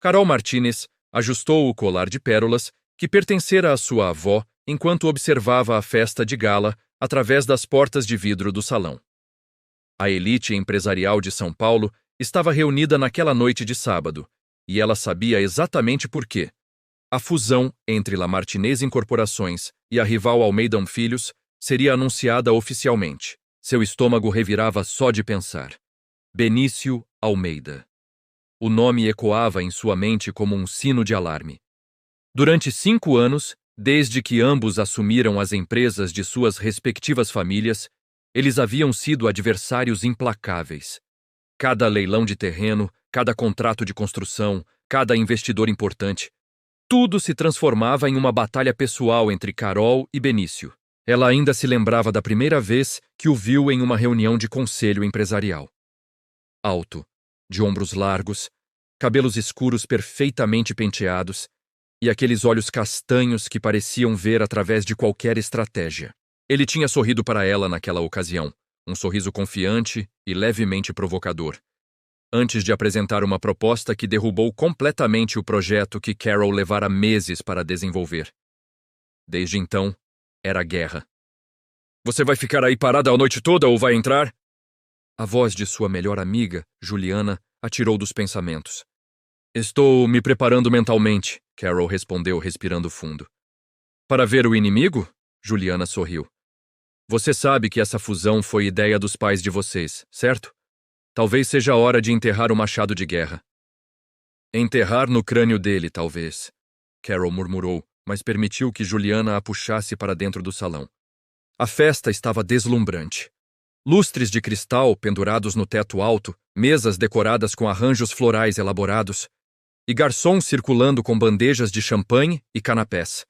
Carol Martínez ajustou o colar de pérolas que pertencera à sua avó enquanto observava a festa de gala através das portas de vidro do salão. A elite empresarial de São Paulo estava reunida naquela noite de sábado, e ela sabia exatamente por quê. A fusão entre La Martinez Incorporações e a rival Almeida Filhos seria anunciada oficialmente. Seu estômago revirava só de pensar. Benício Almeida. O nome ecoava em sua mente como um sino de alarme. Durante 5 anos, desde que ambos assumiram as empresas de suas respectivas famílias, eles haviam sido adversários implacáveis. Cada leilão de terreno, cada contrato de construção, cada investidor importante, tudo se transformava em uma batalha pessoal entre Carol e Benício. Ela ainda se lembrava da primeira vez que o viu em uma reunião de conselho empresarial. Alto, de ombros largos, cabelos escuros perfeitamente penteados e aqueles olhos castanhos que pareciam ver através de qualquer estratégia. Ele tinha sorrido para ela naquela ocasião, um sorriso confiante e levemente provocador, antes de apresentar uma proposta que derrubou completamente o projeto que Carol levara meses para desenvolver. Desde então, era guerra. Você vai ficar aí parada a noite toda ou vai entrar? A voz de sua melhor amiga, Juliana, atirou dos pensamentos. Estou me preparando mentalmente, Carol respondeu respirando fundo. Para ver o inimigo? Juliana sorriu. Você sabe que essa fusão foi ideia dos pais de vocês, certo? Talvez seja a hora de enterrar o machado de guerra. Enterrar no crânio dele, talvez, Carol murmurou, mas permitiu que Juliana a puxasse para dentro do salão. A festa estava deslumbrante. Lustres de cristal pendurados no teto alto, mesas decoradas com arranjos florais elaborados, e garçons circulando com bandejas de champanhe e canapés.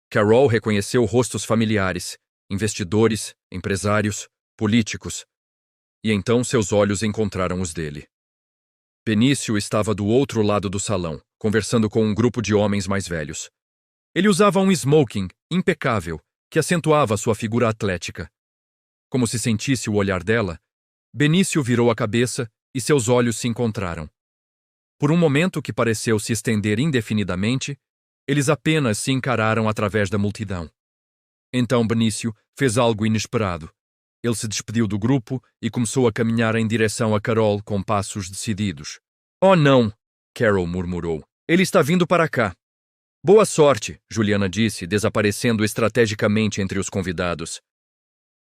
Carol reconheceu rostos familiares, investidores, empresários, políticos, e então seus olhos encontraram os dele. Benício estava do outro lado do salão, conversando com um grupo de homens mais velhos. Ele usava um smoking impecável, que acentuava sua figura atlética. Como se sentisse o olhar dela, Benício virou a cabeça e seus olhos se encontraram. Por um momento que pareceu se estender indefinidamente, eles apenas se encararam através da multidão. Então Benício fez algo inesperado. Ele se despediu do grupo e começou a caminhar em direção a Carol com passos decididos. Oh não, Carol murmurou. Ele está vindo para cá. Boa sorte, Juliana disse, desaparecendo estrategicamente entre os convidados.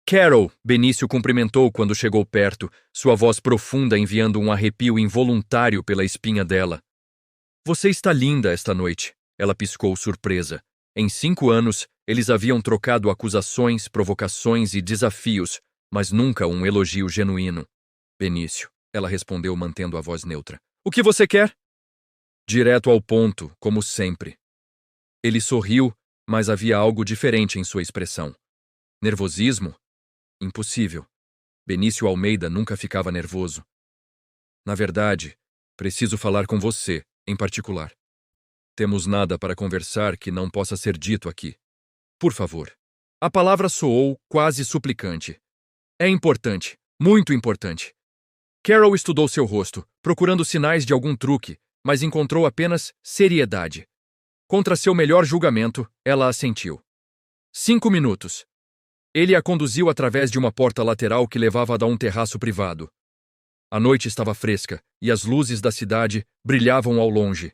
Carol, Benício cumprimentou quando chegou perto, sua voz profunda enviando um arrepio involuntário pela espinha dela. Você está linda esta noite, ela piscou surpresa. Em 5 anos, eles haviam trocado acusações, provocações e desafios, mas nunca um elogio genuíno. Benício, ela respondeu mantendo a voz neutra. O que você quer? Direto ao ponto, como sempre. Ele sorriu, mas havia algo diferente em sua expressão. Nervosismo? Impossível. Benício Almeida nunca ficava nervoso. Na verdade, preciso falar com você, em particular. Temos nada para conversar que não possa ser dito aqui. Por favor. A palavra soou quase suplicante. É importante, muito importante. Carol estudou seu rosto, procurando sinais de algum truque, mas encontrou apenas seriedade. Contra seu melhor julgamento, ela assentiu. 5 minutos. Ele a conduziu através de uma porta lateral que levava a um terraço privado. A noite estava fresca e as luzes da cidade brilhavam ao longe.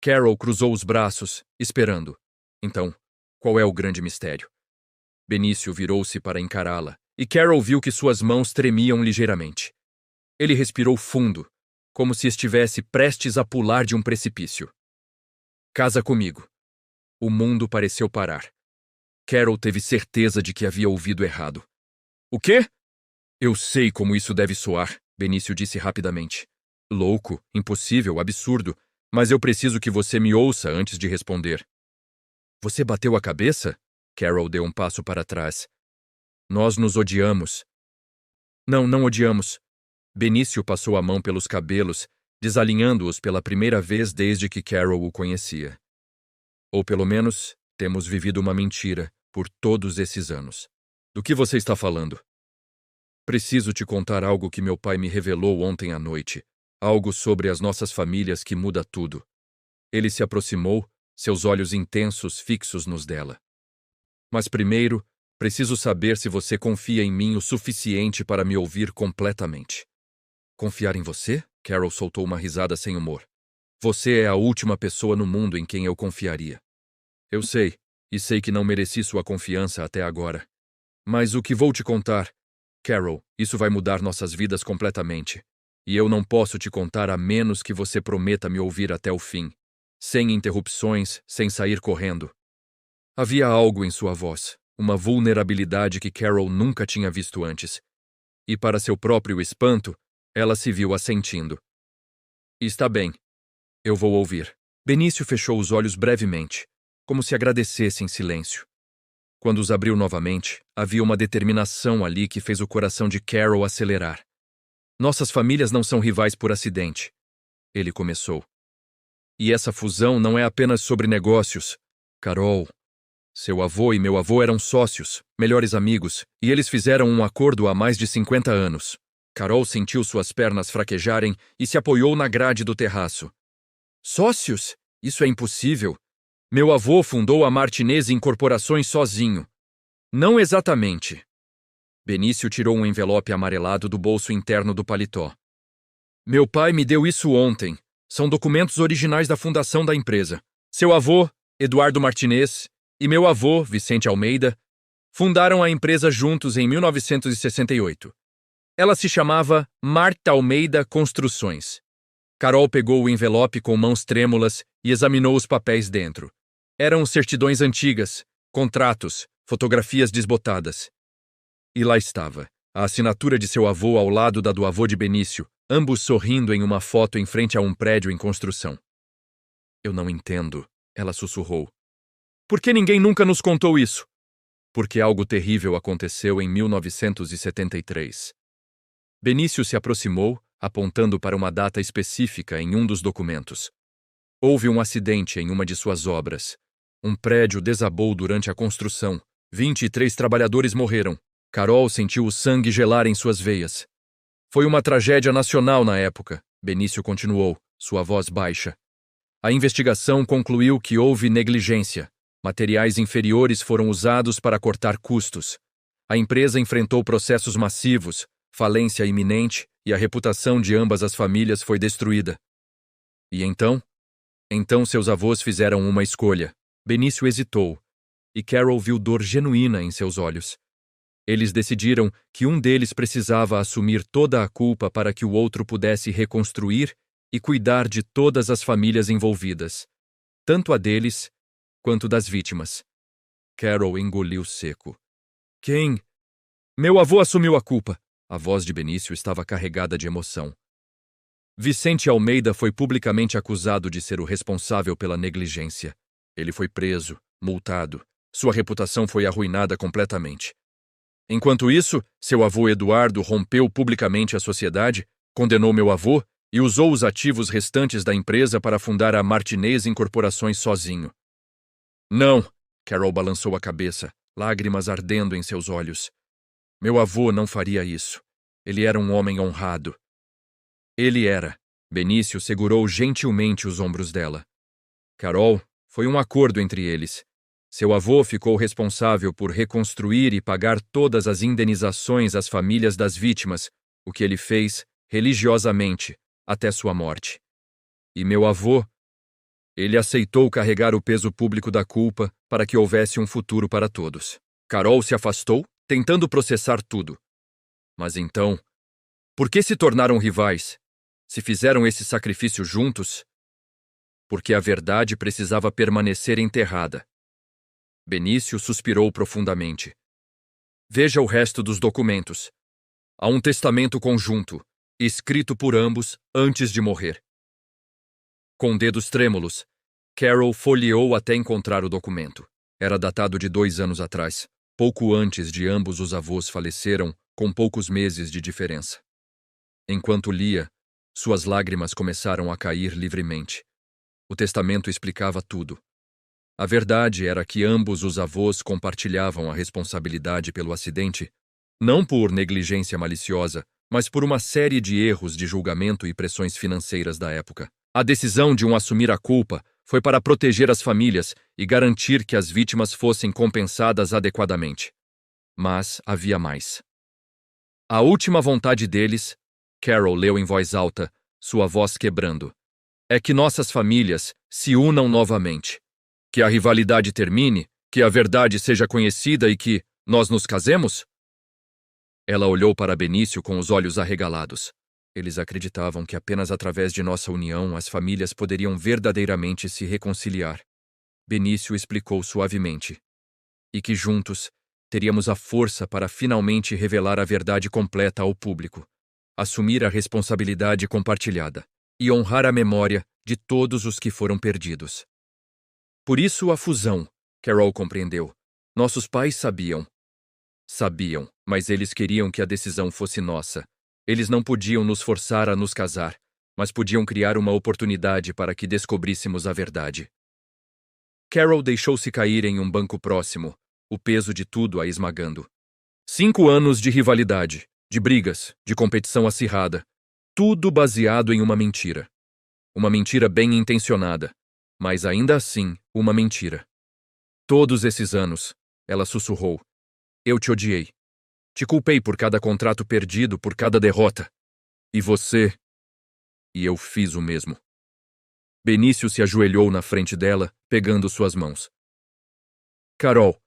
Carol cruzou os braços, esperando. Então, qual é o grande mistério? Benício virou-se para encará-la, e Carol viu que suas mãos tremiam ligeiramente. Ele respirou fundo, como se estivesse prestes a pular de um precipício. Casa comigo. O mundo pareceu parar. Carol teve certeza de que havia ouvido errado. O quê? Eu sei como isso deve soar, Benício disse rapidamente. Louco, impossível, absurdo, mas eu preciso que você me ouça antes de responder. Você bateu a cabeça? Carol deu um passo para trás. Nós nos odiamos. Não odiamos. Benício passou a mão pelos cabelos, desalinhando-os pela primeira vez desde que Carol o conhecia. Ou pelo menos, temos vivido uma mentira por todos esses anos. Do que você está falando? Preciso te contar algo que meu pai me revelou ontem à noite, Algo sobre as nossas famílias que muda tudo. Ele se aproximou, seus olhos intensos fixos nos dela. Mas primeiro, preciso saber se você confia em mim o suficiente para me ouvir completamente. Confiar em você? Carol soltou uma risada sem humor. Você é a última pessoa no mundo em quem eu confiaria. Eu sei, e sei que não mereci sua confiança até agora. Mas o que vou te contar, Carol, isso vai mudar nossas vidas completamente. E eu não posso te contar a menos que você prometa me ouvir até o fim. Sem interrupções, sem sair correndo. Havia algo em sua voz, uma vulnerabilidade que Carol nunca tinha visto antes. E para seu próprio espanto, ela se viu assentindo. Está bem. Eu vou ouvir. Benício fechou os olhos brevemente, como se agradecesse em silêncio. Quando os abriu novamente, havia uma determinação ali que fez o coração de Carol acelerar. Nossas famílias não são rivais por acidente. Ele começou. E essa fusão não é apenas sobre negócios. Carol, seu avô e meu avô eram sócios, melhores amigos, e eles fizeram um acordo há mais de 50 anos. Carol sentiu suas pernas fraquejarem e se apoiou na grade do terraço. Sócios? Isso é impossível. Meu avô fundou a Martinez Incorporações sozinho. Não exatamente. Benício tirou um envelope amarelado do bolso interno do paletó. Meu pai me deu isso ontem. São documentos originais da fundação da empresa. Seu avô, Eduardo Martinez, e meu avô, Vicente Almeida, fundaram a empresa juntos em 1968. Ela se chamava Marta Almeida Construções. Carol pegou o envelope com mãos trêmulas e examinou os papéis dentro. Eram certidões antigas, contratos, fotografias desbotadas. E lá estava, a assinatura de seu avô ao lado da do avô de Benício, ambos sorrindo em uma foto em frente a um prédio em construção. Eu não entendo, ela sussurrou. Por que ninguém nunca nos contou isso? Porque algo terrível aconteceu em 1973. Benício se aproximou, apontando para uma data específica em um dos documentos. Houve um acidente em uma de suas obras. Um prédio desabou durante a construção. 23 trabalhadores morreram. Carol sentiu o sangue gelar em suas veias. Foi uma tragédia nacional na época, Benício continuou, sua voz baixa. A investigação concluiu que houve negligência. Materiais inferiores foram usados para cortar custos. A empresa enfrentou processos massivos, falência iminente e a reputação de ambas as famílias foi destruída. E então? Então seus avós fizeram uma escolha. Benício hesitou, e Carol viu dor genuína em seus olhos. Eles decidiram que um deles precisava assumir toda a culpa para que o outro pudesse reconstruir e cuidar de todas as famílias envolvidas, tanto a deles quanto das vítimas. Carol engoliu seco. Quem? Meu avô assumiu a culpa. A voz de Benício estava carregada de emoção. Vicente Almeida foi publicamente acusado de ser o responsável pela negligência. Ele foi preso, multado. Sua reputação foi arruinada completamente. Enquanto isso, seu avô Eduardo rompeu publicamente a sociedade, condenou meu avô e usou os ativos restantes da empresa para fundar a Martinez Incorporações sozinho. Não, Carol balançou a cabeça, lágrimas ardendo em seus olhos. Meu avô não faria isso. Ele era um homem honrado. Ele era. Benício segurou gentilmente os ombros dela. Carol, foi um acordo entre eles. Seu avô ficou responsável por reconstruir e pagar todas as indenizações às famílias das vítimas, o que ele fez, religiosamente, até sua morte. E meu avô, ele aceitou carregar o peso público da culpa para que houvesse um futuro para todos. Carol se afastou, tentando processar tudo. Mas então, por que se tornaram rivais? Se fizeram esse sacrifício juntos? Porque a verdade precisava permanecer enterrada. Benício suspirou profundamente. Veja o resto dos documentos. Há um testamento conjunto, escrito por ambos antes de morrer. Com dedos trêmulos, Carol folheou até encontrar o documento. Era datado de 2 anos atrás, pouco antes de ambos os avós faleceram, com poucos meses de diferença. Enquanto lia, suas lágrimas começaram a cair livremente. O testamento explicava tudo. A verdade era que ambos os avós compartilhavam a responsabilidade pelo acidente, não por negligência maliciosa, mas por uma série de erros de julgamento e pressões financeiras da época. A decisão de um assumir a culpa foi para proteger as famílias e garantir que as vítimas fossem compensadas adequadamente. Mas havia mais. A última vontade deles, Carol leu em voz alta, sua voz quebrando, é que nossas famílias se unam novamente. Que a rivalidade termine, que a verdade seja conhecida e que nós nos casemos? Ela olhou para Benício com os olhos arregalados. Eles acreditavam que apenas através de nossa união as famílias poderiam verdadeiramente se reconciliar. Benício explicou suavemente. E que juntos teríamos a força para finalmente revelar a verdade completa ao público, assumir a responsabilidade compartilhada e honrar a memória de todos os que foram perdidos. Por isso a fusão, Carol compreendeu. Nossos pais sabiam. Sabiam, mas eles queriam que a decisão fosse nossa. Eles não podiam nos forçar a nos casar, mas podiam criar uma oportunidade para que descobríssemos a verdade. Carol deixou-se cair em um banco próximo, o peso de tudo a esmagando. 5 anos de rivalidade, de brigas, de competição acirrada, tudo baseado em uma mentira. Uma mentira bem intencionada, mas ainda assim uma mentira. Todos esses anos, ela sussurrou, eu te odiei. Te culpei por cada contrato perdido, por cada derrota. E você... E eu fiz o mesmo. Benício se ajoelhou na frente dela, pegando suas mãos. Carol,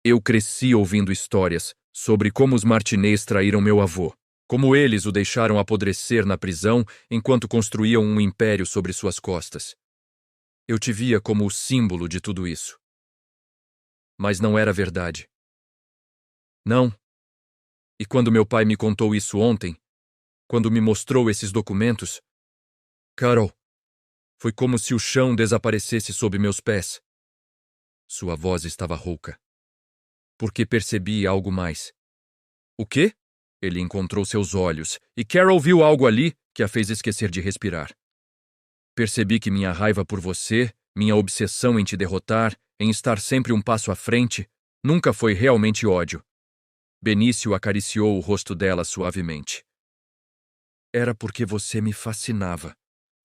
eu cresci ouvindo histórias sobre como os Martinez traíram meu avô, como eles o deixaram apodrecer na prisão enquanto construíam um império sobre suas costas. Eu te via como o símbolo de tudo isso. Mas não era verdade. Não. E quando meu pai me contou isso ontem, quando me mostrou esses documentos, Carol, foi como se o chão desaparecesse sob meus pés. Sua voz estava rouca. Porque percebi algo mais. O quê? Ele encontrou seus olhos, e Carol viu algo ali que a fez esquecer de respirar. Percebi que minha raiva por você, minha obsessão em te derrotar, em estar sempre um passo à frente, nunca foi realmente ódio. Benício acariciou o rosto dela suavemente. Era porque você me fascinava.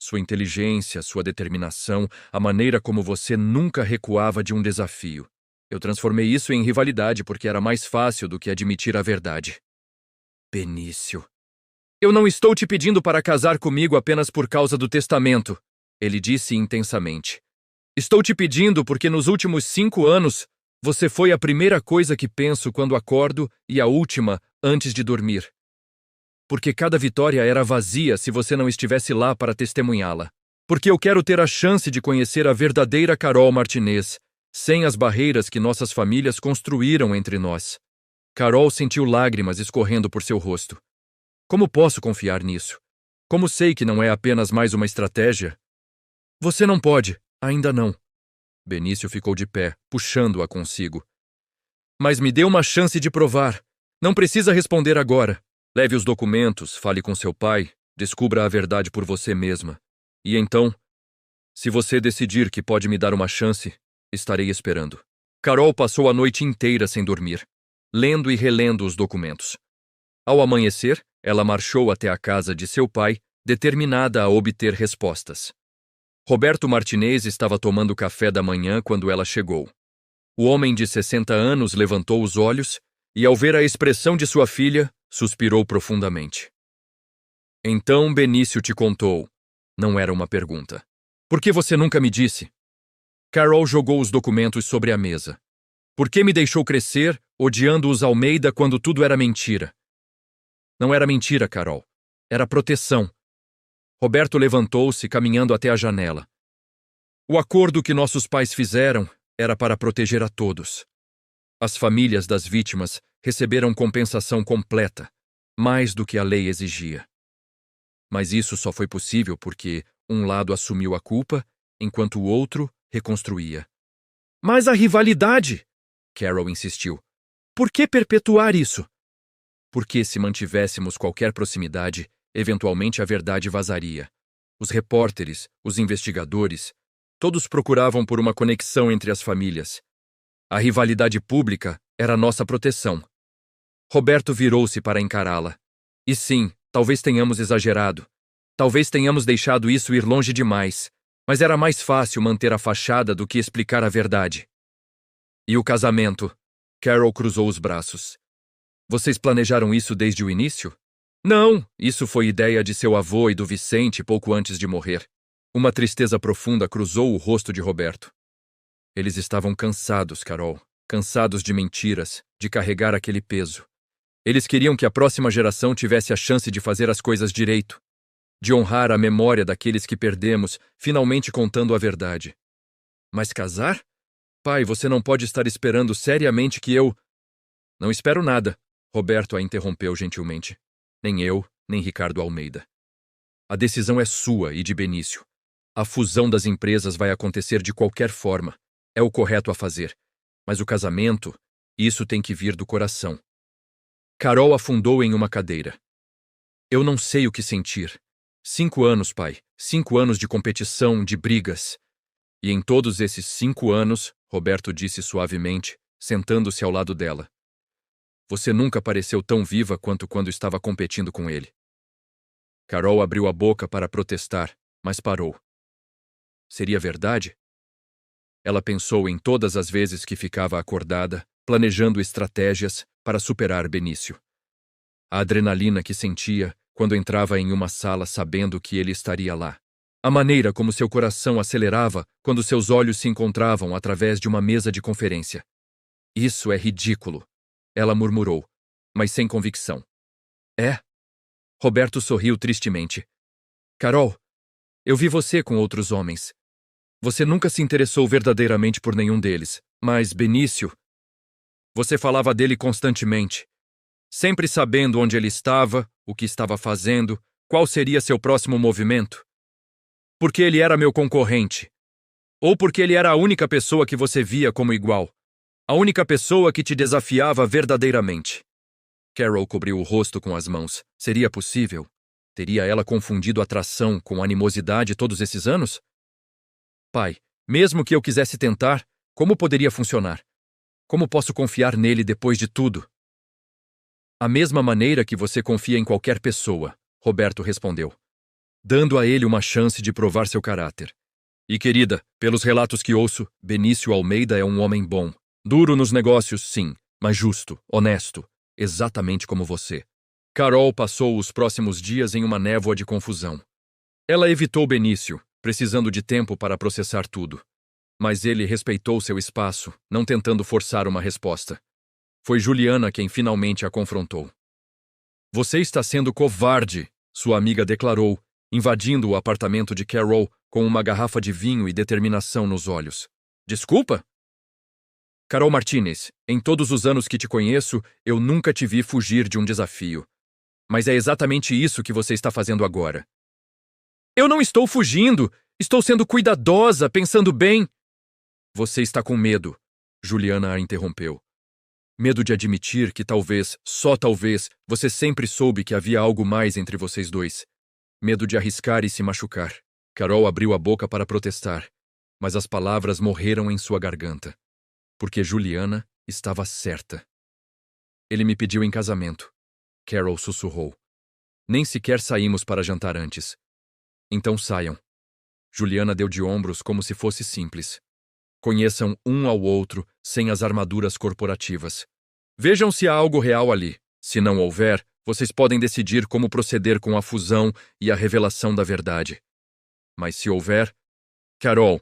Sua inteligência, sua determinação, a maneira como você nunca recuava de um desafio. Eu transformei isso em rivalidade porque era mais fácil do que admitir a verdade. Benício. Eu não estou te pedindo para casar comigo apenas por causa do testamento, ele disse intensamente. Estou te pedindo porque nos últimos 5 anos você foi a primeira coisa que penso quando acordo e a última antes de dormir. Porque cada vitória era vazia se você não estivesse lá para testemunhá-la. Porque eu quero ter a chance de conhecer a verdadeira Carol Martinez, sem as barreiras que nossas famílias construíram entre nós. Carol sentiu lágrimas escorrendo por seu rosto. Como posso confiar nisso? Como sei que não é apenas mais uma estratégia? Você não pode, ainda não. Benício ficou de pé, puxando-a consigo. Mas me dê uma chance de provar. Não precisa responder agora. Leve os documentos, fale com seu pai, descubra a verdade por você mesma. E então, se você decidir que pode me dar uma chance, estarei esperando. Carol passou a noite inteira sem dormir, lendo e relendo os documentos. Ao amanhecer, ela marchou até a casa de seu pai, determinada a obter respostas. Roberto Martinez estava tomando café da manhã quando ela chegou. O homem de 60 anos levantou os olhos e, ao ver a expressão de sua filha, suspirou profundamente. Então Benício te contou. Não era uma pergunta. Por que você nunca me disse? Carol jogou os documentos sobre a mesa. Por que me deixou crescer, odiando os Almeida quando tudo era mentira? Não era mentira, Carol. Era proteção. Roberto levantou-se, caminhando até a janela. O acordo que nossos pais fizeram era para proteger a todos. As famílias das vítimas receberam compensação completa, mais do que a lei exigia. Mas isso só foi possível porque um lado assumiu a culpa, enquanto o outro reconstruía. Mas a rivalidade! Carol insistiu. Por que perpetuar isso? Porque se mantivéssemos qualquer proximidade, eventualmente a verdade vazaria. Os repórteres, os investigadores, todos procuravam por uma conexão entre as famílias. A rivalidade pública era nossa proteção. Roberto virou-se para encará-la. E sim, talvez tenhamos exagerado. Talvez tenhamos deixado isso ir longe demais, mas era mais fácil manter a fachada do que explicar a verdade. E o casamento? Carol cruzou os braços. Vocês planejaram isso desde o início? Não, isso foi ideia de seu avô e do Vicente pouco antes de morrer. Uma tristeza profunda cruzou o rosto de Roberto. Eles estavam cansados, Carol. Cansados de mentiras, de carregar aquele peso. Eles queriam que a próxima geração tivesse a chance de fazer as coisas direito, de honrar a memória daqueles que perdemos, finalmente contando a verdade. Mas casar? Pai, você não pode estar esperando seriamente que eu... Não espero nada, Roberto a interrompeu gentilmente. Nem eu, nem Ricardo Almeida. A decisão é sua e de Benício. A fusão das empresas vai acontecer de qualquer forma. É o correto a fazer. Mas o casamento, isso tem que vir do coração. Carol afundou em uma cadeira. Eu não sei o que sentir. 5 anos, pai. 5 anos de competição, de brigas. E em todos esses 5 anos, Roberto disse suavemente, sentando-se ao lado dela. Você nunca pareceu tão viva quanto quando estava competindo com ele. Carol abriu a boca para protestar, mas parou. Seria verdade? Ela pensou em todas as vezes que ficava acordada, planejando estratégias para superar Benício. A adrenalina que sentia quando entrava em uma sala sabendo que ele estaria lá. A maneira como seu coração acelerava quando seus olhos se encontravam através de uma mesa de conferência. Isso é ridículo, ela murmurou, mas sem convicção. É? Roberto sorriu tristemente. Carol, eu vi você com outros homens. Você nunca se interessou verdadeiramente por nenhum deles, mas Benício... Você falava dele constantemente, sempre sabendo onde ele estava, o que estava fazendo, qual seria seu próximo movimento. Porque ele era meu concorrente. Ou porque ele era a única pessoa que você via como igual. A única pessoa que te desafiava verdadeiramente. Carol cobriu o rosto com as mãos. Seria possível? Teria ela confundido atração com animosidade todos esses anos? Pai, mesmo que eu quisesse tentar, como poderia funcionar? Como posso confiar nele depois de tudo? A mesma maneira que você confia em qualquer pessoa, Roberto respondeu, dando a ele uma chance de provar seu caráter. E querida, pelos relatos que ouço, Benício Almeida é um homem bom. Duro nos negócios, sim, mas justo, honesto, exatamente como você. Carol passou os próximos dias em uma névoa de confusão. Ela evitou Benício, precisando de tempo para processar tudo. Mas ele respeitou seu espaço, não tentando forçar uma resposta. Foi Juliana quem finalmente a confrontou. Você está sendo covarde, sua amiga declarou, invadindo o apartamento de Carol com uma garrafa de vinho e determinação nos olhos. Desculpa? Carol Martinez, em todos os anos que te conheço, eu nunca te vi fugir de um desafio. Mas é exatamente isso que você está fazendo agora. Eu não estou fugindo! Estou sendo cuidadosa, pensando bem! Você está com medo, Juliana a interrompeu. Medo de admitir que talvez, só talvez, você sempre soube que havia algo mais entre vocês dois. Medo de arriscar e se machucar. Carol abriu a boca para protestar, mas as palavras morreram em sua garganta. Porque Juliana estava certa. Ele me pediu em casamento. Carol sussurrou. Nem sequer saímos para jantar antes. Então saiam. Juliana deu de ombros como se fosse simples. Conheçam um ao outro sem as armaduras corporativas. Vejam se há algo real ali. Se não houver, vocês podem decidir como proceder com a fusão e a revelação da verdade. Mas se houver, Carol,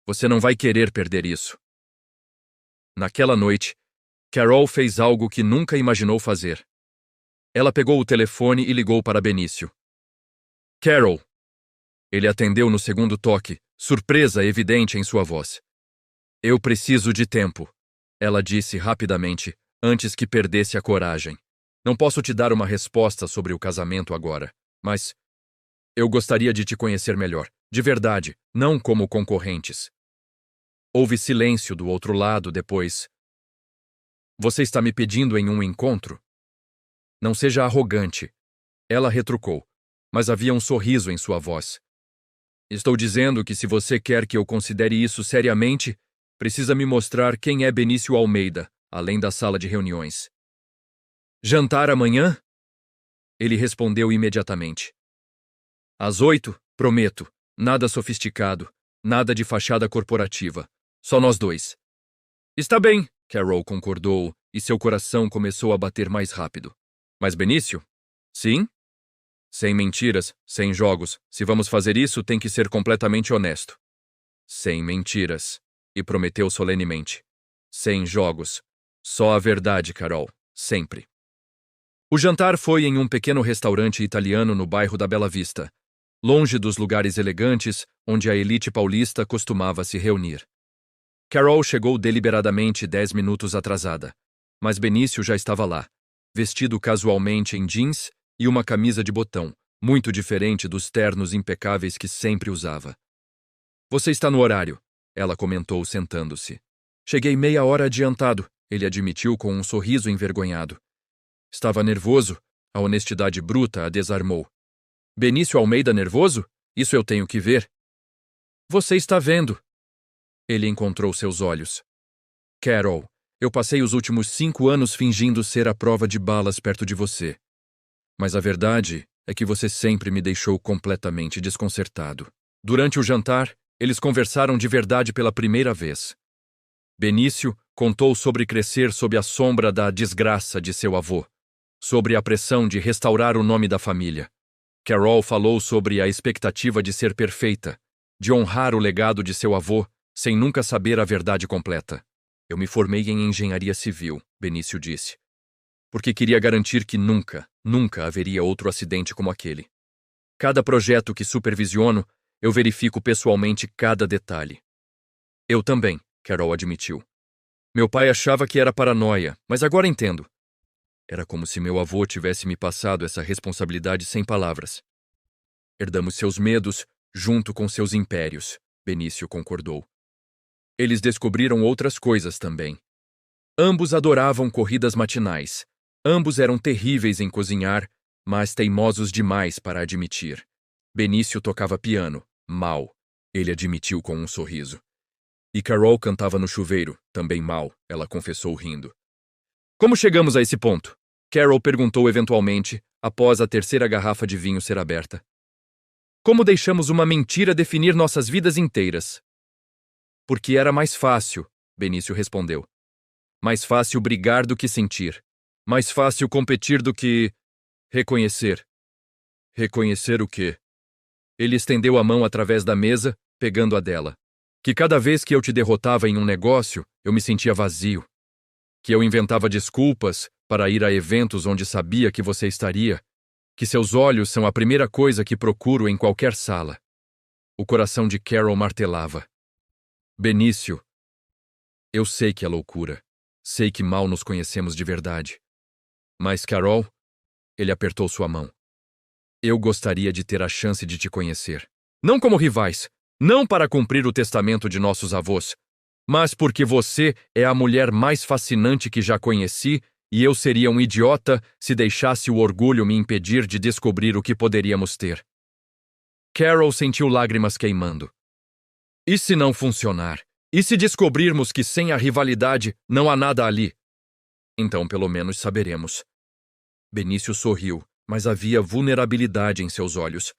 você não vai querer perder isso. Naquela noite, Carol fez algo que nunca imaginou fazer. Ela pegou o telefone e ligou para Benício. Carol. Ele atendeu no segundo toque, surpresa evidente em sua voz. Eu preciso de tempo, ela disse rapidamente, antes que perdesse a coragem. Não posso te dar uma resposta sobre o casamento agora, mas eu gostaria de te conhecer melhor, de verdade, não como concorrentes. Houve silêncio do outro lado depois. Você está me pedindo em um encontro? Não seja arrogante. Ela retrucou, mas havia um sorriso em sua voz. Estou dizendo que se você quer que eu considere isso seriamente, precisa me mostrar quem é Benício Almeida, além da sala de reuniões. Jantar amanhã? Ele respondeu imediatamente. Às 8, prometo. Nada sofisticado, nada de fachada corporativa. Só nós dois. Está bem, Carol concordou, e seu coração começou a bater mais rápido. Mas Benício? Sim? Sem mentiras, sem jogos. Se vamos fazer isso, tem que ser completamente honesto. Sem mentiras. E prometeu solenemente. Sem jogos. Só a verdade, Carol. Sempre. O jantar foi em um pequeno restaurante italiano no bairro da Bela Vista, longe dos lugares elegantes onde a elite paulista costumava se reunir. Carol chegou deliberadamente 10 minutos atrasada, mas Benício já estava lá, vestido casualmente em jeans e uma camisa de botão, muito diferente dos ternos impecáveis que sempre usava. Você está no horário, ela comentou sentando-se. Cheguei meia hora adiantado, ele admitiu com um sorriso envergonhado. Estava nervoso, a honestidade bruta a desarmou. Benício Almeida nervoso? Isso eu tenho que ver. Você está vendo. Ele encontrou seus olhos. Carol, eu passei os últimos 5 anos fingindo ser a prova de balas perto de você. Mas a verdade é que você sempre me deixou completamente desconcertado. Durante o jantar, eles conversaram de verdade pela primeira vez. Benício contou sobre crescer sob a sombra da desgraça de seu avô, sobre a pressão de restaurar o nome da família. Carol falou sobre a expectativa de ser perfeita, de honrar o legado de seu avô, sem nunca saber a verdade completa. Eu me formei em engenharia civil, Benício disse, porque queria garantir que nunca haveria outro acidente como aquele. Cada projeto que supervisiono, eu verifico pessoalmente cada detalhe. Eu também, Carol admitiu. Meu pai achava que era paranoia, mas agora entendo. Era como se meu avô tivesse me passado essa responsabilidade sem palavras. Herdamos seus medos junto com seus impérios, Benício concordou. Eles descobriram outras coisas também. Ambos adoravam corridas matinais. Ambos eram terríveis em cozinhar, mas teimosos demais para admitir. Benício tocava piano, mal, ele admitiu com um sorriso. E Carol cantava no chuveiro, também mal, ela confessou rindo. Como chegamos a esse ponto? Carol perguntou eventualmente, após a terceira garrafa de vinho ser aberta. Como deixamos uma mentira definir nossas vidas inteiras? Porque era mais fácil, Benício respondeu. Mais fácil brigar do que sentir. Mais fácil competir do que reconhecer. Reconhecer o quê? Ele estendeu a mão através da mesa, pegando a dela. Que cada vez que eu te derrotava em um negócio, eu me sentia vazio. Que eu inventava desculpas para ir a eventos onde sabia que você estaria. Que seus olhos são a primeira coisa que procuro em qualquer sala. O coração de Carol martelava. Benício, eu sei que é loucura. Sei que mal nos conhecemos de verdade. Mas, Carol, ele apertou sua mão. Eu gostaria de ter a chance de te conhecer. Não como rivais, não para cumprir o testamento de nossos avós, mas porque você é a mulher mais fascinante que já conheci e eu seria um idiota se deixasse o orgulho me impedir de descobrir o que poderíamos ter. Carol sentiu lágrimas queimando. E se não funcionar? E se descobrirmos que sem a rivalidade não há nada ali? Então pelo menos saberemos. Benício sorriu, mas havia vulnerabilidade em seus olhos.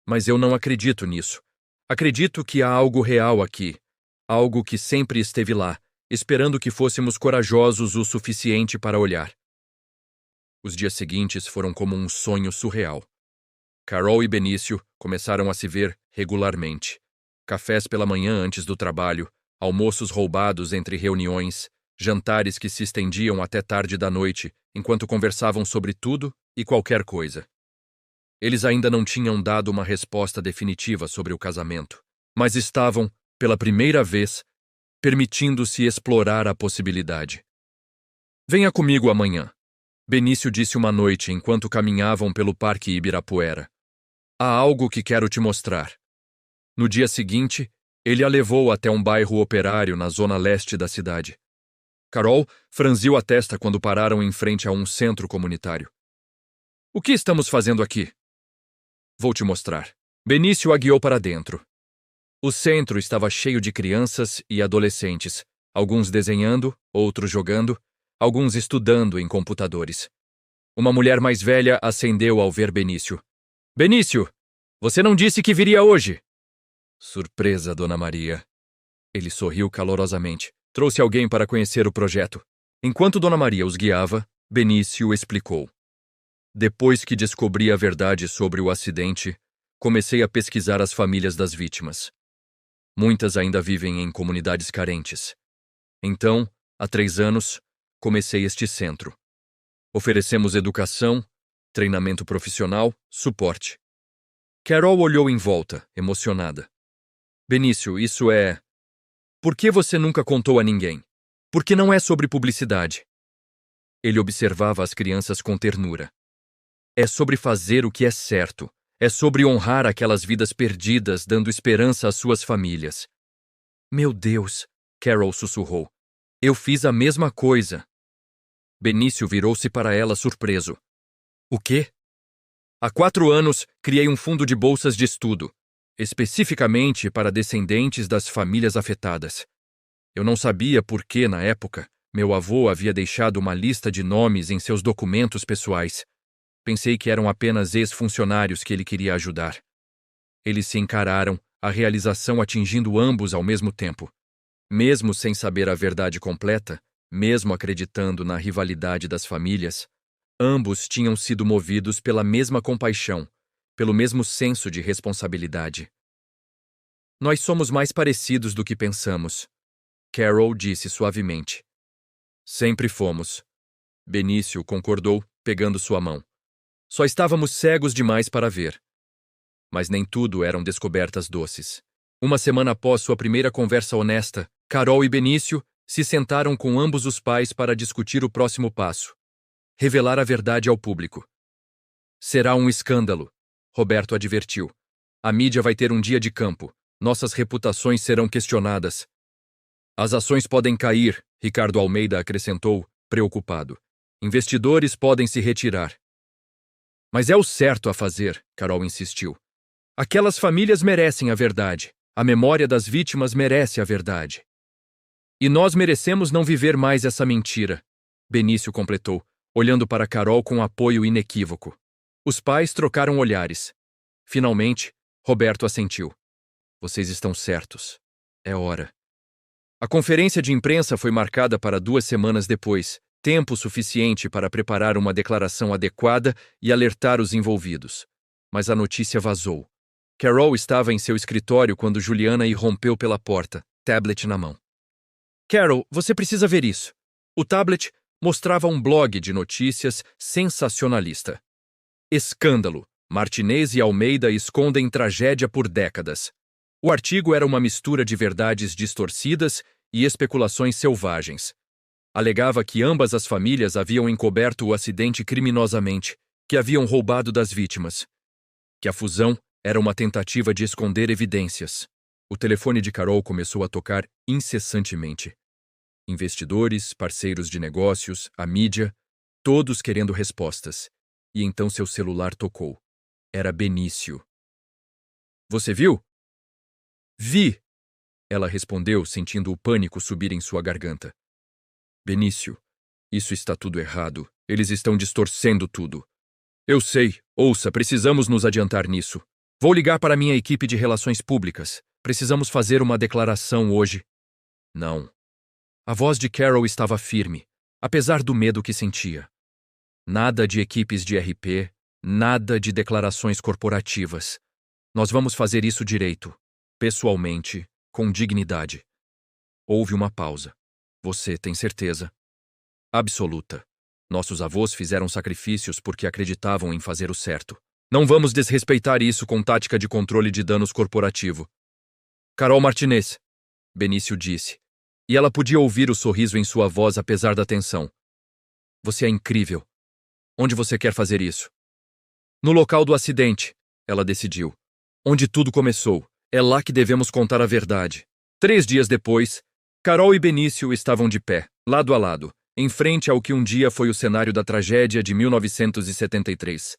Mas eu não acredito nisso. Acredito que há algo real aqui. Algo que sempre esteve lá, esperando que fôssemos corajosos o suficiente para olhar. Os dias seguintes foram como um sonho surreal. Carol e Benício começaram a se ver regularmente. Cafés pela manhã antes do trabalho, almoços roubados entre reuniões, jantares que se estendiam até tarde da noite, enquanto conversavam sobre tudo e qualquer coisa. Eles ainda não tinham dado uma resposta definitiva sobre o casamento, mas estavam, pela primeira vez, permitindo-se explorar a possibilidade. Venha comigo amanhã, Benício disse uma noite enquanto caminhavam pelo Parque Ibirapuera. Há algo que quero te mostrar. No dia seguinte, ele a levou até um bairro operário na zona leste da cidade. Carol franziu a testa quando pararam em frente a um centro comunitário. O que estamos fazendo aqui? Vou te mostrar. Benício a guiou para dentro. O centro estava cheio de crianças e adolescentes, alguns desenhando, outros jogando, alguns estudando em computadores. Uma mulher mais velha acendeu ao ver Benício. Benício, você não disse que viria hoje? Surpresa, Dona Maria. Ele sorriu calorosamente. Trouxe alguém para conhecer o projeto. Enquanto Dona Maria os guiava, Benício explicou. Depois que descobri a verdade sobre o acidente, comecei a pesquisar as famílias das vítimas. Muitas ainda vivem em comunidades carentes. Então, há 3 anos, comecei este centro. Oferecemos educação, treinamento profissional, suporte. Carol olhou em volta, emocionada. Benício, isso é... Por que você nunca contou a ninguém? Porque não é sobre publicidade. Ele observava as crianças com ternura. É sobre fazer o que é certo. É sobre honrar aquelas vidas perdidas, dando esperança às suas famílias. Meu Deus, Carol sussurrou. Eu fiz a mesma coisa. Benício virou-se para ela surpreso. O quê? Há 4 anos, criei um fundo de bolsas de estudo, especificamente para descendentes das famílias afetadas. Eu não sabia por que, na época, meu avô havia deixado uma lista de nomes em seus documentos pessoais. Pensei que eram apenas ex-funcionários que ele queria ajudar. Eles se encararam, a realização atingindo ambos ao mesmo tempo. Mesmo sem saber a verdade completa, mesmo acreditando na rivalidade das famílias, ambos tinham sido movidos pela mesma compaixão, pelo mesmo senso de responsabilidade. Nós somos mais parecidos do que pensamos, Carol disse suavemente. Sempre fomos. Benício concordou, pegando sua mão. Só estávamos cegos demais para ver. Mas nem tudo eram descobertas doces. Uma semana após sua primeira conversa honesta, Carol e Benício se sentaram com ambos os pais para discutir o próximo passo. Revelar a verdade ao público. Será um escândalo, Roberto advertiu. A mídia vai ter um dia de campo. Nossas reputações serão questionadas. As ações podem cair, Ricardo Almeida acrescentou, preocupado. Investidores podem se retirar. Mas é o certo a fazer, Carol insistiu. Aquelas famílias merecem a verdade. A memória das vítimas merece a verdade. E nós merecemos não viver mais essa mentira, Benício completou, olhando para Carol com apoio inequívoco. Os pais trocaram olhares. Finalmente, Roberto assentiu. Vocês estão certos. É hora. A conferência de imprensa foi marcada para 2 semanas depois, tempo suficiente para preparar uma declaração adequada e alertar os envolvidos. Mas a notícia vazou. Carol estava em seu escritório quando Juliana irrompeu pela porta, tablet na mão. Carol, você precisa ver isso. O tablet mostrava um blog de notícias sensacionalista. Escândalo. Martinez e Almeida escondem tragédia por décadas. O artigo era uma mistura de verdades distorcidas e especulações selvagens. Alegava que ambas as famílias haviam encoberto o acidente criminosamente, que haviam roubado das vítimas. Que a fusão era uma tentativa de esconder evidências. O telefone de Carol começou a tocar incessantemente. Investidores, parceiros de negócios, a mídia, todos querendo respostas. E então seu celular tocou. Era Benício. Você viu? Vi! Ela respondeu, sentindo o pânico subir em sua garganta. Benício, isso está tudo errado. Eles estão distorcendo tudo. Eu sei. Ouça, precisamos nos adiantar nisso. Vou ligar para minha equipe de relações públicas. Precisamos fazer uma declaração hoje. Não. A voz de Carol estava firme, apesar do medo que sentia. Nada de equipes de RP, nada de declarações corporativas. Nós vamos fazer isso direito, pessoalmente, com dignidade. Houve uma pausa. Você tem certeza? Absoluta. Nossos avós fizeram sacrifícios porque acreditavam em fazer o certo. Não vamos desrespeitar isso com tática de controle de danos corporativo. Carol Martinez, Benício disse, e ela podia ouvir o sorriso em sua voz apesar da tensão. Você é incrível. Onde você quer fazer isso? No local do acidente, ela decidiu. Onde tudo começou. É lá que devemos contar a verdade. 3 dias depois, Carol e Benício estavam de pé, lado a lado, em frente ao que um dia foi o cenário da tragédia de 1973.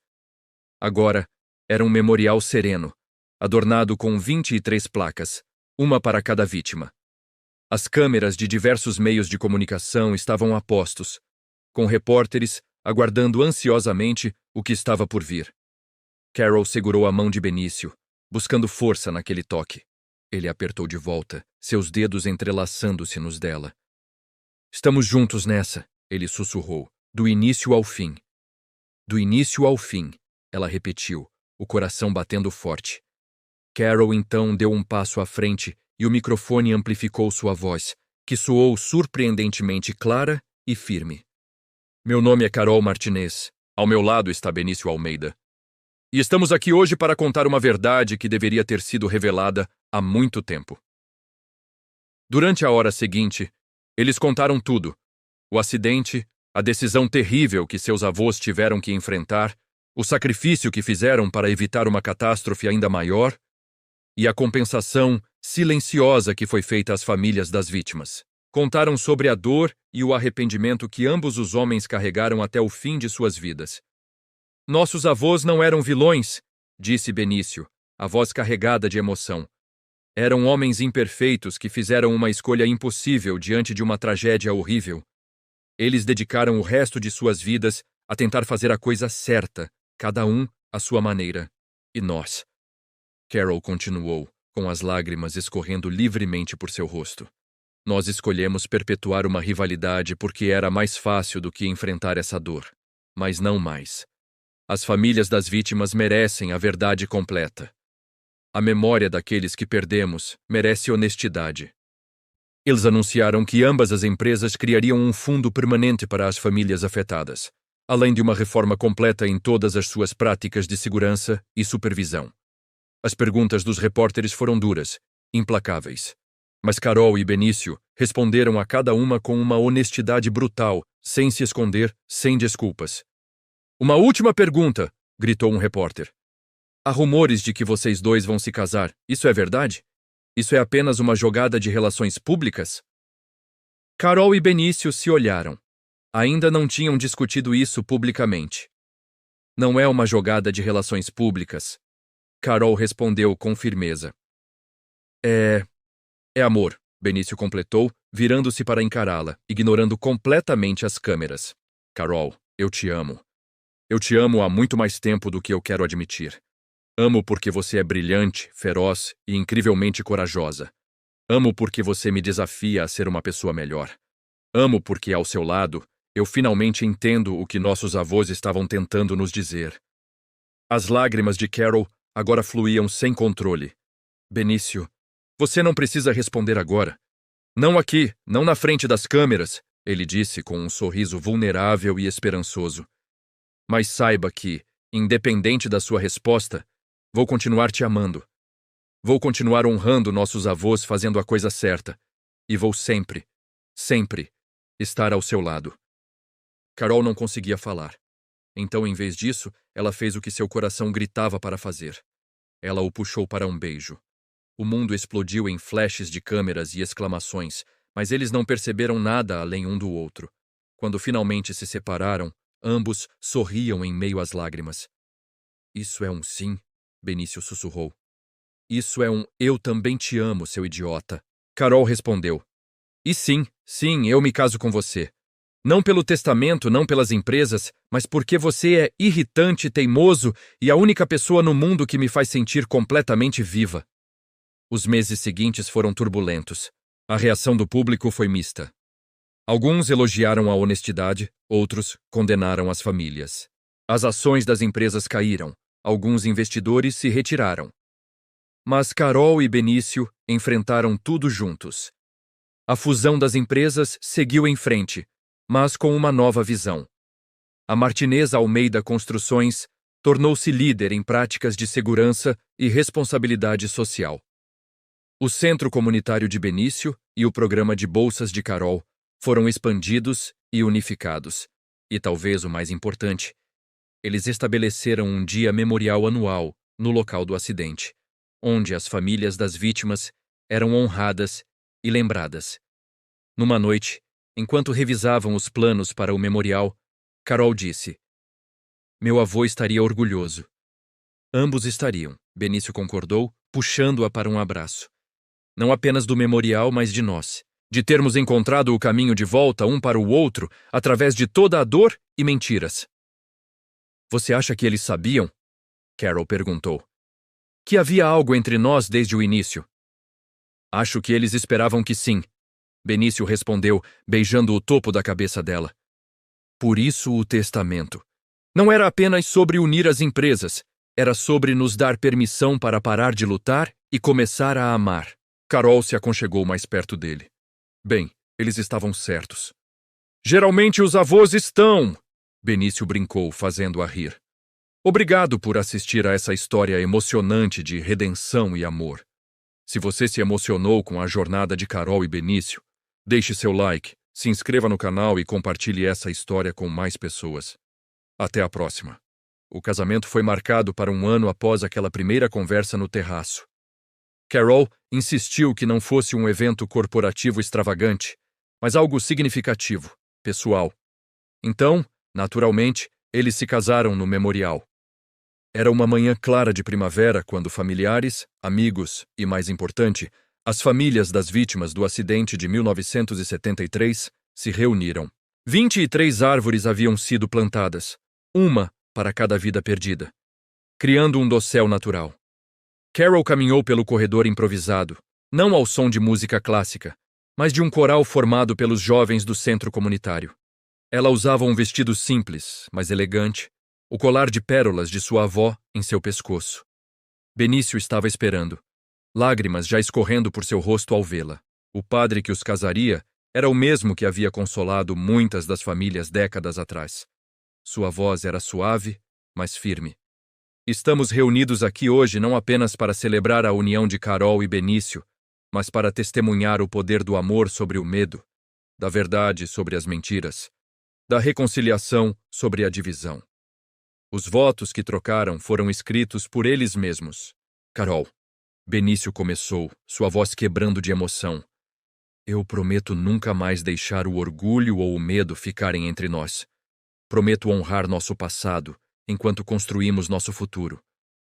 Agora, era um memorial sereno, adornado com 23 placas, uma para cada vítima. As câmeras de diversos meios de comunicação estavam a postos, com repórteres aguardando ansiosamente o que estava por vir. Carol segurou a mão de Benício, buscando força naquele toque. Ele apertou de volta, seus dedos entrelaçando-se nos dela. Estamos juntos nessa, ele sussurrou, do início ao fim. Do início ao fim, ela repetiu, o coração batendo forte. Carol então deu um passo à frente e o microfone amplificou sua voz, que soou surpreendentemente clara e firme. Meu nome é Carol Martinez. Ao meu lado está Benício Almeida. E estamos aqui hoje para contar uma verdade que deveria ter sido revelada há muito tempo. Durante a hora seguinte, eles contaram tudo. O acidente, a decisão terrível que seus avós tiveram que enfrentar, o sacrifício que fizeram para evitar uma catástrofe ainda maior e a compensação silenciosa que foi feita às famílias das vítimas. Contaram sobre a dor e o arrependimento que ambos os homens carregaram até o fim de suas vidas. Nossos avós não eram vilões, disse Benício, a voz carregada de emoção. Eram homens imperfeitos que fizeram uma escolha impossível diante de uma tragédia horrível. Eles dedicaram o resto de suas vidas a tentar fazer a coisa certa, cada um à sua maneira. E nós? Carol continuou, com as lágrimas escorrendo livremente por seu rosto. Nós escolhemos perpetuar uma rivalidade porque era mais fácil do que enfrentar essa dor. Mas não mais. As famílias das vítimas merecem a verdade completa. A memória daqueles que perdemos merece honestidade. Eles anunciaram que ambas as empresas criariam um fundo permanente para as famílias afetadas, além de uma reforma completa em todas as suas práticas de segurança e supervisão. As perguntas dos repórteres foram duras, implacáveis. Mas Carol e Benício responderam a cada uma com uma honestidade brutal, sem se esconder, sem desculpas. Uma última pergunta, gritou um repórter. Há rumores de que vocês dois vão se casar. Isso é verdade? Isso é apenas uma jogada de relações públicas? Carol e Benício se olharam. Ainda não tinham discutido isso publicamente. Não é uma jogada de relações públicas. Carol respondeu com firmeza. É amor, Benício completou, virando-se para encará-la, ignorando completamente as câmeras. Carol, eu te amo. Eu te amo há muito mais tempo do que eu quero admitir. Amo porque você é brilhante, feroz e incrivelmente corajosa. Amo porque você me desafia a ser uma pessoa melhor. Amo porque, ao seu lado, eu finalmente entendo o que nossos avós estavam tentando nos dizer. As lágrimas de Carol agora fluíam sem controle. Benício, você não precisa responder agora. Não aqui, não na frente das câmeras, ele disse com um sorriso vulnerável e esperançoso. Mas saiba que, independente da sua resposta, vou continuar te amando. Vou continuar honrando nossos avós fazendo a coisa certa. E vou sempre, sempre, estar ao seu lado. Carol não conseguia falar. Então, em vez disso, ela fez o que seu coração gritava para fazer. Ela o puxou para um beijo. O mundo explodiu em flashes de câmeras e exclamações, mas eles não perceberam nada além um do outro. Quando finalmente se separaram, ambos sorriam em meio às lágrimas. Isso é um sim, Benício sussurrou. Isso é um eu também te amo, seu idiota. Carol respondeu. E sim, eu me caso com você. Não pelo testamento, não pelas empresas, mas porque você é irritante, teimoso e a única pessoa no mundo que me faz sentir completamente viva. Os meses seguintes foram turbulentos. A reação do público foi mista. Alguns elogiaram a honestidade, outros condenaram as famílias. As ações das empresas caíram, alguns investidores se retiraram. Mas Carol e Benício enfrentaram tudo juntos. A fusão das empresas seguiu em frente, mas com uma nova visão. A Martinez Almeida Construções tornou-se líder em práticas de segurança e responsabilidade social. O Centro Comunitário de Benício e o Programa de Bolsas de Carol foram expandidos e unificados. E talvez o mais importante, eles estabeleceram um dia memorial anual no local do acidente, onde as famílias das vítimas eram honradas e lembradas. Numa noite, enquanto revisavam os planos para o memorial, Carol disse: Meu avô estaria orgulhoso. Ambos estariam, Benício concordou, puxando-a para um abraço. Não apenas do memorial, mas de nós. de termos encontrado o caminho de volta um para o outro através de toda a dor e mentiras. Você acha que eles sabiam? Carol perguntou. Que havia algo entre nós desde o início. Acho que eles esperavam que sim, Benício respondeu, beijando o topo da cabeça dela. Por isso o testamento. Não era apenas sobre unir as empresas, era sobre nos dar permissão para parar de lutar e começar a amar. Carol se aconchegou mais perto dele. Bem, eles estavam certos. Geralmente os avós estão, Benício brincou, fazendo-a rir. Obrigado por assistir a essa história emocionante de redenção e amor. Se você se emocionou com a jornada de Carol e Benício, deixe seu like, se inscreva no canal e compartilhe essa história com mais pessoas. Até a próxima. O casamento foi marcado para um ano após aquela primeira conversa no terraço. Carol insistiu que não fosse um evento corporativo extravagante, mas algo significativo, pessoal. Então, naturalmente, eles se casaram no memorial. Era uma manhã clara de primavera quando familiares, amigos e, mais importante, as famílias das vítimas do acidente de 1973 se reuniram. 23 árvores haviam sido plantadas, uma para cada vida perdida, criando um dossel natural. Carol caminhou pelo corredor improvisado, não ao som de música clássica, mas de um coral formado pelos jovens do centro comunitário. Ela usava um vestido simples, mas elegante, o colar de pérolas de sua avó em seu pescoço. Benício estava esperando, lágrimas já escorrendo por seu rosto ao vê-la. O padre que os casaria era o mesmo que havia consolado muitas das famílias décadas atrás. Sua voz era suave, mas firme. Estamos reunidos aqui hoje não apenas para celebrar a união de Carol e Benício, mas para testemunhar o poder do amor sobre o medo, da verdade sobre as mentiras, da reconciliação sobre a divisão. Os votos que trocaram foram escritos por eles mesmos. Carol. Benício começou, sua voz quebrando de emoção. Eu prometo nunca mais deixar o orgulho ou o medo ficarem entre nós. Prometo honrar nosso passado enquanto construímos nosso futuro.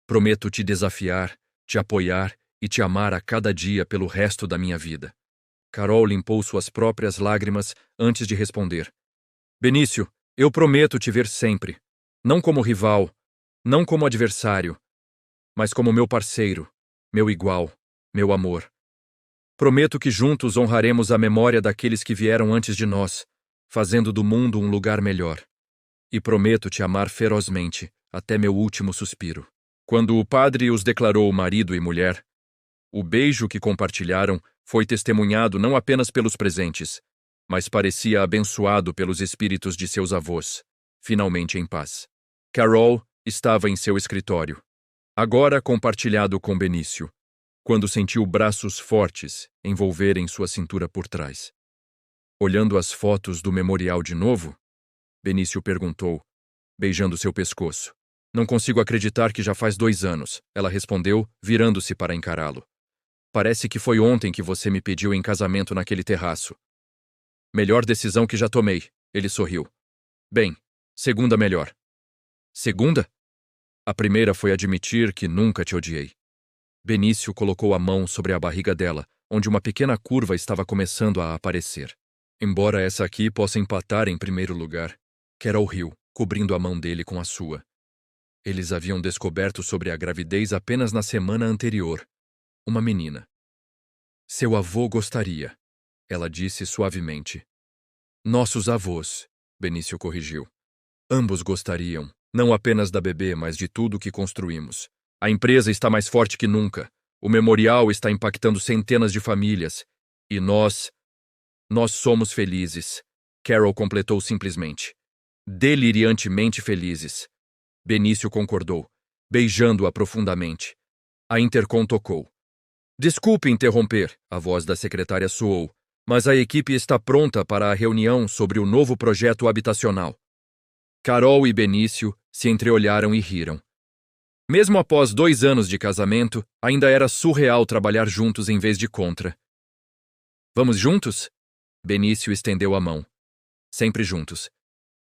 Prometo te desafiar, te apoiar e te amar a cada dia pelo resto da minha vida. Carol limpou suas próprias lágrimas antes de responder. Benício, eu prometo te ver sempre. Não como rival, não como adversário, mas como meu parceiro, meu igual, meu amor. Prometo que juntos honraremos a memória daqueles que vieram antes de nós, fazendo do mundo um lugar melhor. E prometo te amar ferozmente, até meu último suspiro. Quando o padre os declarou marido e mulher, o beijo que compartilharam foi testemunhado não apenas pelos presentes, mas parecia abençoado pelos espíritos de seus avós, finalmente em paz. Carol estava em seu escritório, agora compartilhado com Benício, quando sentiu braços fortes envolverem sua cintura por trás. Olhando as fotos do memorial de novo, Benício perguntou, beijando seu pescoço. Não consigo acreditar que já faz 2 anos, ela respondeu, virando-se para encará-lo. Parece que foi ontem que você me pediu em casamento naquele terraço. Melhor decisão que já tomei, ele sorriu. Bem, segunda melhor. Segunda? A primeira foi admitir que nunca te odiei. Benício colocou a mão sobre a barriga dela, onde uma pequena curva estava começando a aparecer. Embora essa aqui possa empatar em primeiro lugar, Carol riu, cobrindo a mão dele com a sua. Eles haviam descoberto sobre a gravidez apenas na semana anterior. Uma menina. Seu avô gostaria, ela disse suavemente. Nossos avós, Benício corrigiu. Ambos gostariam, não apenas da bebê, mas de tudo que construímos. A empresa está mais forte que nunca. O memorial está impactando centenas de famílias. E nós somos felizes, Carol completou simplesmente. Deliriantemente felizes. Benício concordou, beijando-a profundamente. A intercom tocou. Desculpe interromper, a voz da secretária soou, mas a equipe está pronta para a reunião sobre o novo projeto habitacional. Carol e Benício se entreolharam e riram. Mesmo após 2 anos de casamento, ainda era surreal trabalhar juntos em vez de contra. Vamos juntos? Benício estendeu a mão. Sempre juntos.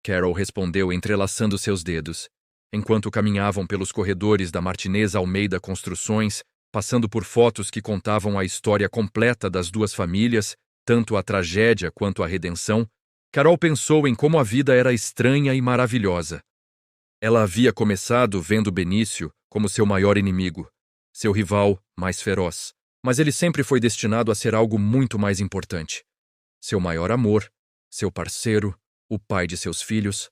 Carol respondeu entrelaçando seus dedos, enquanto caminhavam pelos corredores da Martinez Almeida Construções, passando por fotos que contavam a história completa das 2 famílias tanto a tragédia quanto a redenção, Carol pensou em como a vida era estranha e maravilhosa. Ela havia começado vendo Benício como seu maior inimigo, seu rival mais feroz, mas ele sempre foi destinado a ser algo muito mais importante. Seu maior amor, seu parceiro, o pai de seus filhos.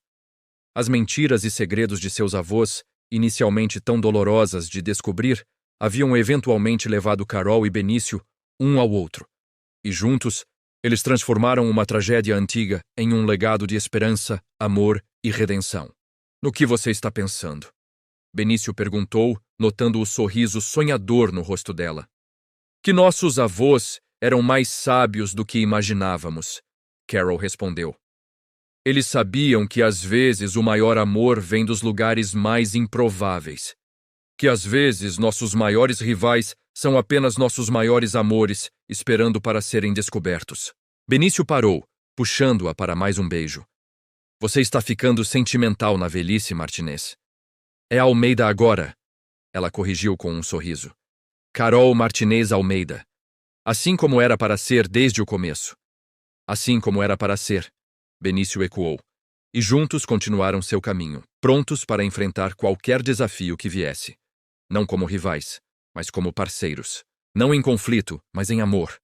As mentiras e segredos de seus avós, inicialmente tão dolorosas de descobrir, haviam eventualmente levado Carol e Benício um ao outro. E juntos, eles transformaram uma tragédia antiga em um legado de esperança, amor e redenção. No que você está pensando? Benício perguntou, notando o sorriso sonhador no rosto dela. Que nossos avós eram mais sábios do que imaginávamos, Carol respondeu. Eles sabiam que às vezes o maior amor vem dos lugares mais improváveis. Que às vezes nossos maiores rivais são apenas nossos maiores amores, esperando para serem descobertos. Benício parou, puxando-a para mais um beijo. Você está ficando sentimental na velhice, Martinez. É Almeida agora, ela corrigiu com um sorriso. Carol Martinez Almeida. Assim como era para ser desde o começo. Assim como era para ser, Benício ecoou. E juntos continuaram seu caminho, prontos para enfrentar qualquer desafio que viesse. Não como rivais, mas como parceiros. Não em conflito, mas em amor.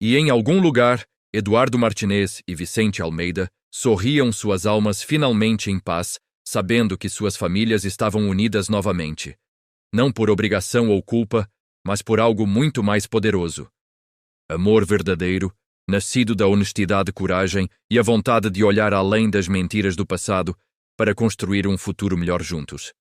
E em algum lugar, Eduardo Martinez e Vicente Almeida sorriam suas almas finalmente em paz, sabendo que suas famílias estavam unidas novamente. Não por obrigação ou culpa, mas por algo muito mais poderoso. Amor verdadeiro, nascido da honestidade, coragem e a vontade de olhar além das mentiras do passado para construir um futuro melhor juntos.